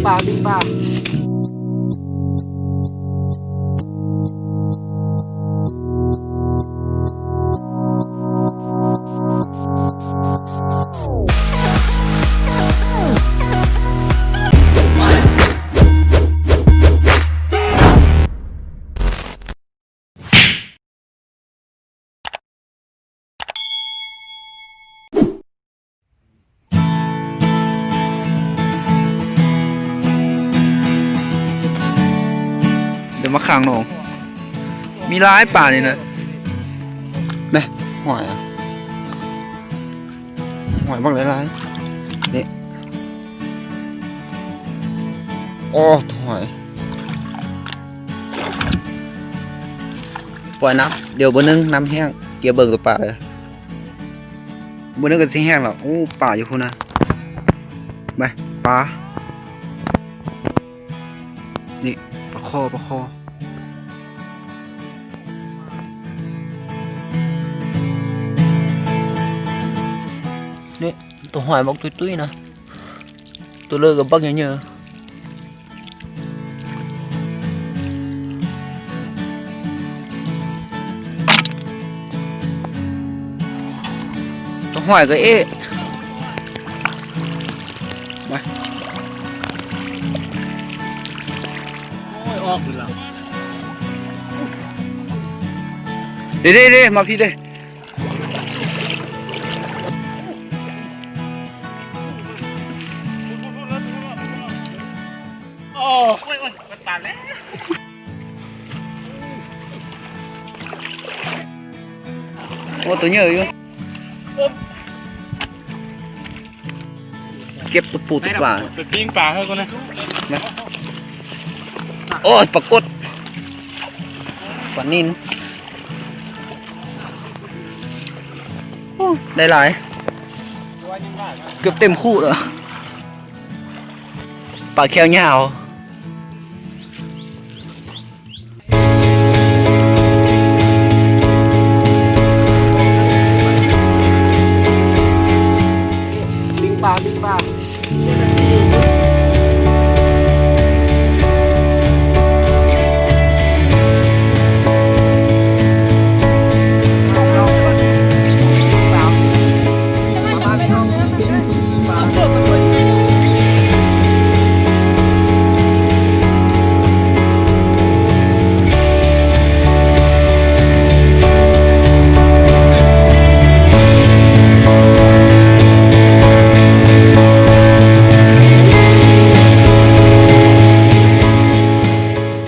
ปลาดึงปลาเดี๋ยวมาขังหนองมีร้ายป่านี่นะนี่หอยอ่ะหอยบ้างร้ายๆนี่โอ้หอยปล่อยน้ำเดี๋ยวบนนึงน้ำแห้งเกี่ยวเบิ่งตัวป่าเลยบนนึงก็สิแห้งหรอกโอ้ป่าอยู่คุณนะไปปลานี่ปลาคอนี่ตัวหอยบอกตุ้ยๆนะตัวเลิกกับบักเยอะๆตัวหอยก็เอ๊ะมา โอ้ยออกอยู่แล้ว เด้มาพี่เด้ โอ้ยมันตัดแล้วโอ้ตัวเยอะอยู่เก็บปูตัวปลา จะปิ้งปลาให้กูนะ โอ้ยปรากฏปลานิลได้หลายเกือบเต็มคู่แล้วปลาแก้วยาวดึงปลา